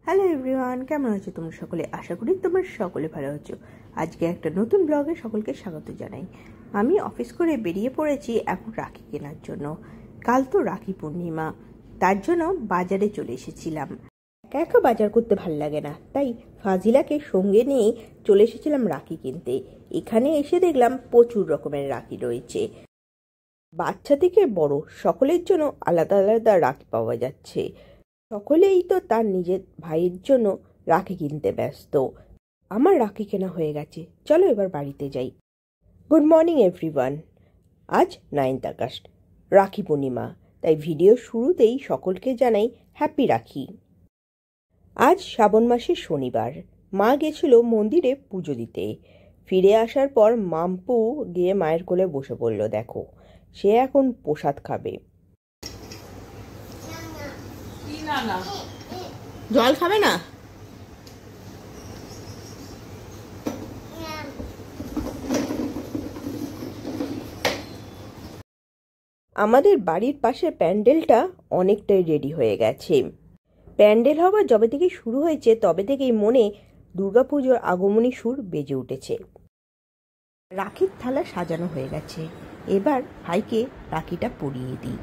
Hello everyone, কেমন আছো তোমরা সকলে? আশা করি তোমরা সকলে ভালো আছো। আজকে একটা নতুন ব্লগে সকলকে স্বাগত জানাই। আমি অফিস করে বেরিয়ে পড়েছি এখন রাখি কেনার জন্য। কাল তো রাখি পূর্ণিমা, তার জন্য বাজারে চলে এসেছিলাম। একা একা বাজার করতে ভাল লাগে না, তাই ফাজিলাকে সঙ্গে নিয়ে চলে এসেছিলাম রাখি কিনতে। এখানে এসে দেখলাম প্রচুর রকমের রাখি রয়েছে, বাচ্চা থেকে বড় সকলের জন্য আলাদা আলাদা রাখি পাওয়া যাচ্ছে। সকলেই তো তার নিজের ভাইয়ের জন্য রাখি কিনতে ব্যস্ত। আমার রাখি কেনা হয়ে গেছে, চলো এবার বাড়িতে যাই। Good morning everyone. আজ 9th আগস্ট, রাখি পূর্ণিমা, তাই ভিডিও শুরুতেই সকলকে জানাই হ্যাপি রাখি। আজ শ্রাবণ মাসের শনিবার। মা গেছিল মন্দিরে পুজো দিতে। ফিরে আসার পর মাম্পু গিয়ে মায়ের কোলে বসে পড়ল। দেখো, সে এখন প্রসাদ খাবে। জল খাবে না? আমাদের বাড়ির পাশে প্যান্ডেলটা অনেকটাই রেডি হয়ে গেছে। প্যান্ডেল হওয়ার যবে থেকে শুরু হয়েছে তবে থেকেই মনে দুর্গাপুজোর আগমনী সুর বেজে উঠেছে। রাখির থালা সাজানো হয়ে গেছে, এবার ভাইকে রাখিটা পরিয়ে দিই।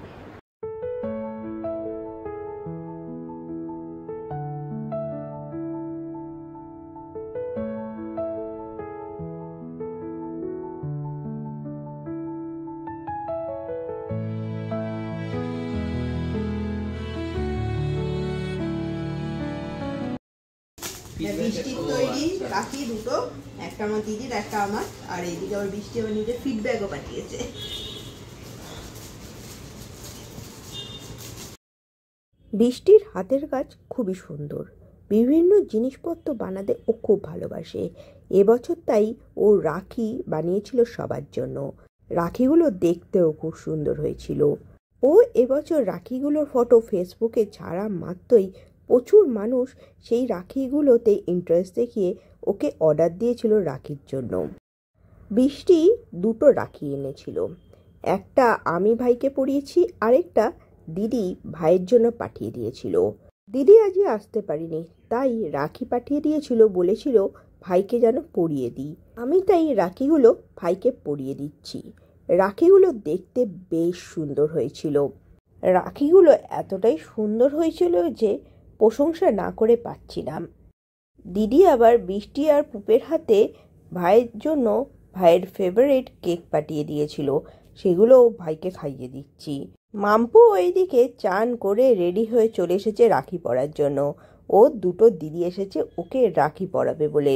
বৃষ্টির তৈরি রাখি দুটো, একটা আমার দিদির একটা আমার, আর এইদিকে আবার বৃষ্টি আবার নিজের ফিডব্যাকও পাঠিয়েছে। বৃষ্টির হাতের কাজ খুবই সুন্দর, বিভিন্ন জিনিসপত্র বানাতে ও খুব ভালোবাসে। এবছর তাই ও রাখি বানিয়েছিল সবার জন্য। রাখিগুলো দেখতেও খুব সুন্দর হয়েছিল। ও এবছর রাখিগুলোর ফটো ফেসবুকে ছাড়া মাত্রই প্রচুর মানুষ সেই রাখিগুলোতে ইন্টারেস্ট দেখিয়ে ওকে অর্ডার দিয়েছিল রাখির জন্য। বৃষ্টি দুটো রাখি এনেছিল, একটা আমি ভাইকে পরিয়েছি, আরেকটা দিদি ভাইয়ের জন্য পাঠিয়ে দিয়েছিল। দিদি আজই আসতে পারিনি, তাই রাখি পাঠিয়ে দিয়েছিল, বলেছিল ভাইকে যেন পরিয়ে দিই। আমি তাই রাখিগুলো ভাইকে পরিয়ে দিচ্ছি। রাখিগুলো দেখতে বেশ সুন্দর হয়েছিল। রাখিগুলো এতটাই সুন্দর হয়েছিল যে প্রশংসা না করে পাচ্ছিলাম। দিদি আবার বৃষ্টি আর পুপের হাতে ভাইয়ের জন্য ভাইয়ের ফেভারিট কেক পাঠিয়ে দিয়েছিল, সেগুলো ভাইকে খাইয়ে দিচ্ছি। মাম্পু ওইদিকে চান করে রেডি হয়ে চলে এসেছে রাখি পরার জন্য। ও দুটো দিদি এসেছে ওকে রাখি পরাবে বলে।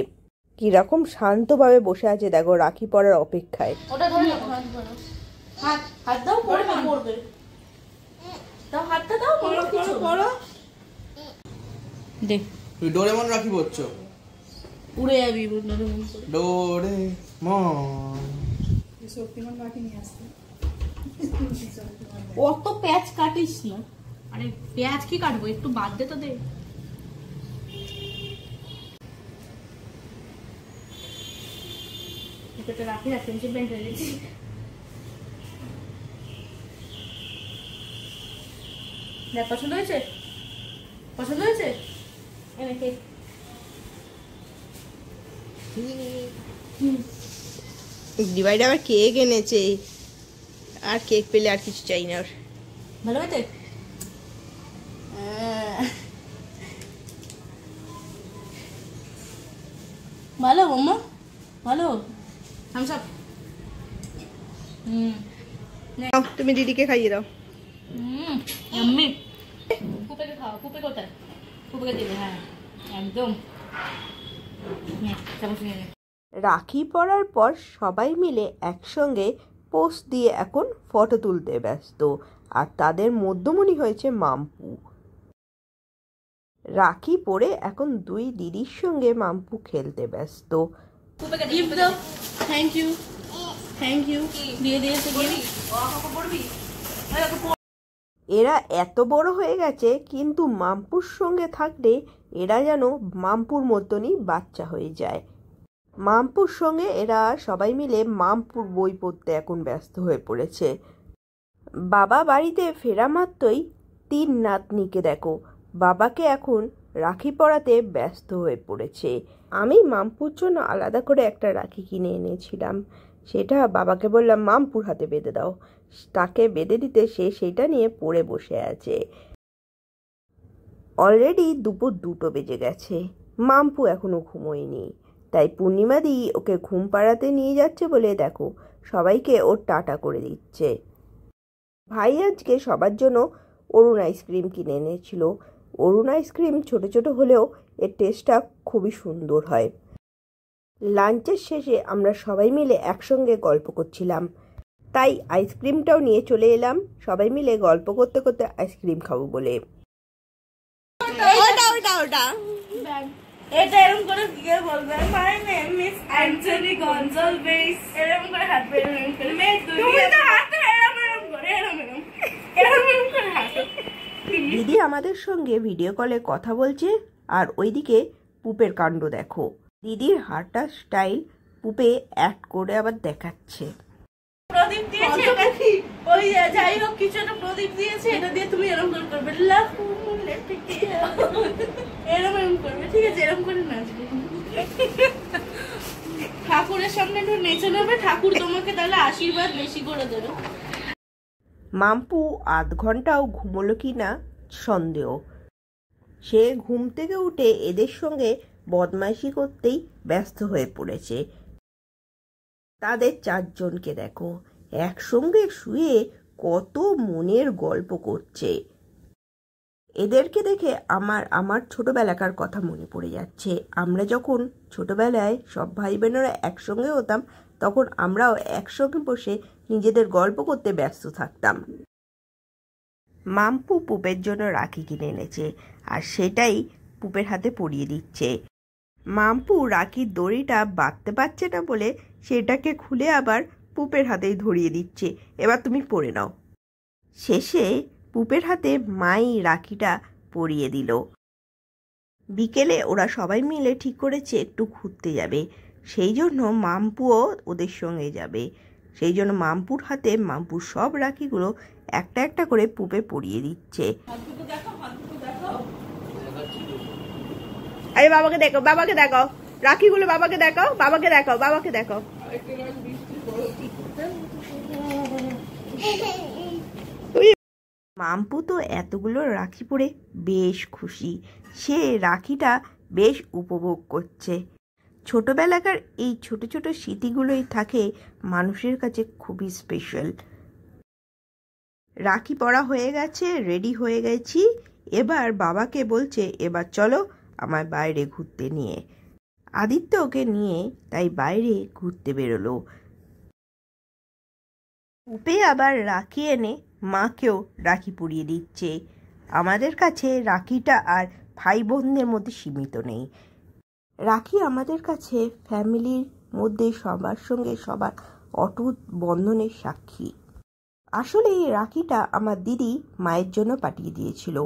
কিরকম শান্তভাবে বসে আছে দেখো রাখি পরার অপেক্ষায়। তুই ডোরেমন রাখি পরছো, উড়ে যাবি ডোরেমন। অত পেঁয়াজ কাটিস না। আরে পেঁয়াজ কি কাটবো, একটু বাদ দে তো দে। রাখি রাখি দেখ, পছন্দ হয়েছে? পছন্দ হয়েছে? ডিভাইড আবার কেক এনেছে, আর কেক পেলে আর কিছু চাই না। ভালো হয়েছে? ভালো মাম্মা, ভালো। তুমি দিদিকে খাইয়ে দাও। পুপেকে খাও। পুপে কোথায়? পুপেকে দিবে, হ্যাঁ একদম। রাখি পরার পর সবাই মিলে একসঙ্গে পোস্ট দিয়ে এখন ফটো তুলতে ব্যস্ত, আর তাদের মধ্যমণি হয়েছে মাম্পু। রাখি পরে এখন দুই দিদির সঙ্গে মাম্পু খেলতে ব্যস্ত। থ্যাংক ইউ, থ্যাংক ইউ দিয়ে দিয়েছে। এরা এত বড় হয়ে গেছে, কিন্তু মাম্পুর সঙ্গে থাকলে এরা যেন মাম্পুর মতনই বাচ্চা হয়ে যায়। মাম্পুর সঙ্গে এরা সবাই মিলে মাম্পুর বই পড়তে এখন ব্যস্ত হয়ে পড়েছে। বাবা বাড়িতে ফেরা মাত্রই 3 নাতনিকে দেখো, বাবাকে এখন রাখি পরাতে ব্যস্ত হয়ে পড়েছে। আমি মাম্পুর জন্য আলাদা করে একটা রাখি কিনে এনেছিলাম। সেটা বাবাকে বললাম মাম্পুর হাতে বেঁধে দাও। তাকে বেঁধে দিতে সে সেইটা নিয়ে পড়ে বসে আছে। অলরেডি দুপুর 2টো বেজে গেছে। মাম্পু এখনো ঘুমোয়নি, তাই পূর্ণিমাদি ওকে ঘুম পাড়াতে নিয়ে যাচ্ছে বলে দেখো সবাইকে ওর টাটা করে দিচ্ছে। ভাই আজকে সবার জন্য অরুণ আইসক্রিম কিনে এনেছিল। অরুণ আইসক্রিম ছোট ছোট হলেও এর টেস্টটা খুবই সুন্দর হয়। লাঞ্চের শেষে আমরা সবাই মিলে একসঙ্গে গল্প করছিলাম, তাই আইসক্রিমটাও নিয়ে চলে এলাম সবাই মিলে গল্প করতে করতে আইসক্রিম খাবো বলে। এটা এরকম করে দিয়ে বলবে my name is Anthony Gonsalves, এরকম করে হাত বের করে মে তুমি তো হাত এরকম করে এরকম করে হাত। দিদি আমাদের সঙ্গে ভিডিও কলে কথা বলছে আর ওইদিকে পুপের কাণ্ড দেখো। দিদির হাঁটা স্টাইল পুপে অ্যাড করে আবার দেখাচ্ছে। প্রদীপ দিয়েছে এটা কি ওই যাই হোক কিছু একটা প্রদীপ দিয়েছে, এটা দিয়ে তুমি এরকম করে করবে লাফু লেটকে এরকম করবে, ঠিক আছে? এরকম করে নাচবে, ঠাকুরের সামনে একটু নেচে নেবে, ঠাকুর তোমাকে তাহলে আশীর্বাদ বেশি করে দেবে। মাম্পু আধ ঘন্টাও ঘুমোলো কি না সন্দেহ। সে ঘুম থেকে উঠে এদের সঙ্গে বদমাইশি করতেই ব্যস্ত হয়ে পড়েছে। তাদের 4 জনকে দেখো একসঙ্গে শুয়ে কত মনের গল্প করছে। এদেরকে দেখে আমার ছোটবেলাকার কথা মনে পড়ে যাচ্ছে। আমরা যখন ছোটবেলায় সব ভাই বোনেরা একসঙ্গে হতাম, তখন আমরাও একসঙ্গে বসে নিজেদের গল্প করতে ব্যস্ত থাকতাম। মাম্পু পুপের জন্য রাখি কিনে এনেছে আর সেটাই পুপের হাতে পরিয়ে দিচ্ছে। মাম্পু রাখির দড়িটা বাঁধতে পারছে না বলে সেটাকে খুলে আবার পুপের হাতেই ধরিয়ে দিচ্ছে, এবার তুমি পরে নাও। শেষে পুপের হাতে মাই রাখিটা পরিয়ে দিল। বিকেলে ওরা সবাই মিলে ঠিক করেছে একটু ঘুরতে যাবে, সেই জন্য মাম্পুও ওদের সঙ্গে যাবে। সেই জন্য মাম্পুর হাতে মাম্পুর সব রাখিগুলো একটা একটা করে পুপে পরিয়ে দিচ্ছে। আরে বাবাকে দেখো, বাবাকে দেখো রাখিগুলো, বাবাকে দেখো, বাবাকে দেখো, বাবাকে দেখো। মাম্পু তো এতগুলো রাখি পরে বেশ খুশি। সে রাখিটা বেশ উপভোগ করছে। ছোটবেলাকার এই ছোট ছোট স্মৃতিগুলোই থাকে মানুষের কাছে খুবই স্পেশাল। রাখি পরা হয়ে গেছে, রেডি হয়ে গেছি। এবার বাবাকে বলছে এবার চলো আমায় বাইরে ঘুরতে নিয়ে। আদিত্য ওকে নিয়ে তাই বাইরে ঘুরতে বেরোলো। পুপে আবার রাখি এনে মাকেও রাখি পরিয়ে দিচ্ছে। আমাদের কাছে রাখিটা আর ভাই বোনদের মধ্যে সীমিত নেই। রাখি আমাদের কাছে ফ্যামিলির মধ্যে সবার সঙ্গে সবার অটুট বন্ধনের সাক্ষী। আসলে এই রাখিটা আমার দিদি মায়ের জন্য পাঠিয়ে দিয়েছিল।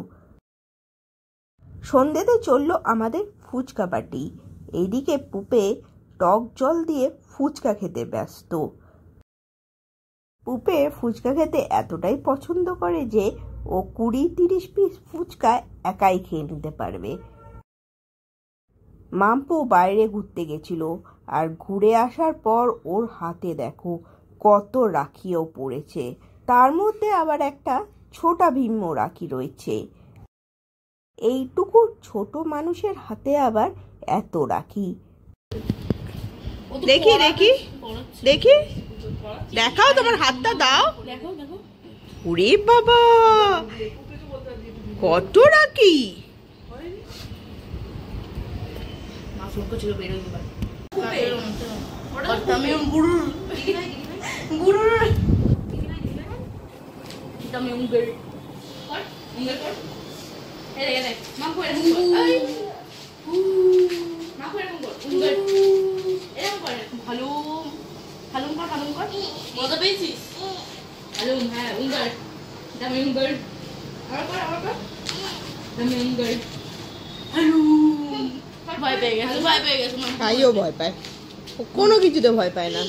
সন্ধ্যেতে চললো আমাদের ফুচকা পার্টি। এইদিকে পুপে টক জল দিয়ে ফুচকা খেতে ব্যস্ত। পুপে ফুচকা খেতে এতটাই পছন্দ করে যে ও 20-30 পিস ফুচকা একাই খেয়ে নিতে পারবে। মাম্পু বাইরে ঘুরতে গেছিল আর ঘুরে আসার পর ওর হাতে দেখো কত রাখিও পড়েছে। তার মধ্যে আবার একটা ছোটা ভীম্য রাখি রয়েছে। এইটুকু ছোট মানুষের হাতে আবার এত রাখি। দেখি দেখি দেখি, দেখাও তোমার হাতটা দাও। ওরে বাবা কত রাখি! ভাইও ভয় পায়, কোনো কিছুতে ভয় পায় না।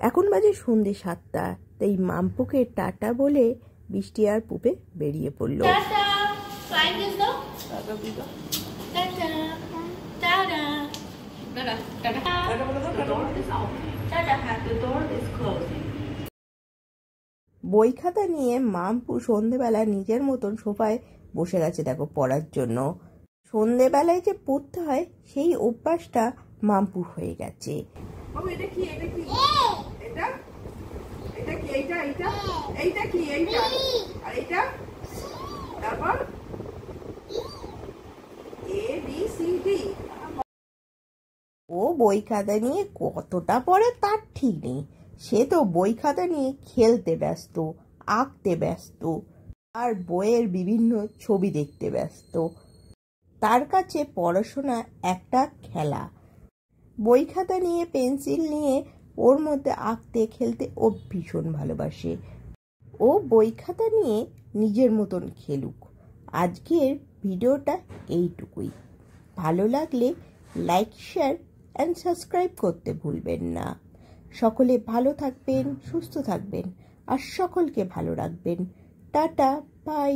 এখন বাজে সন্ধ্যে 7টা, তাই মাম্পুকে টাটা বলে বৃষ্টি আর পুপে বেরিয়ে পড়লো। ফ্লাইং কিস দাও। Tata tata tata tata tata. হ্যাঁ, the door is closing. বই খাতা নিয়ে মাম্পু সন্ধেবেলা নিজের মতন সোফায় বসে গেছে দেখো পড়ার জন্য। সন্ধেবেলায় যে পড়তে হয় সেই অভ্যাসটা মাম্পুর হয়ে গেছে। এটা কি এটা কি এটা এটা কি এইটা এইটা এইটা কি এইটা আর এইটা তারপর এ বি সি ডি। ও বই খাতা নিয়ে কতটা পড়ে তার ঠিক নেই, সে তো বই খাতা নিয়ে খেলতে ব্যস্ত, আঁকতে ব্যস্ত, আর বইয়ের বিভিন্ন ছবি দেখতে ব্যস্ত। তার কাছে পড়াশোনা একটা খেলা। বই খাতা নিয়ে পেন্সিল নিয়ে ওর মধ্যে আঁকতে খেলতে ও ভীষণ ভালোবাসে। ও বই খাতা নিয়ে নিজের মতন খেলুক। আজকের ভিডিওটা এইটুকুই। ভালো লাগলে লাইক, শেয়ার অ্যান্ড সাবস্ক্রাইব করতে ভুলবেন না। সকলে ভালো থাকবেন, সুস্থ থাকবেন আর সকলকে ভালো রাখবেন। Tata, by.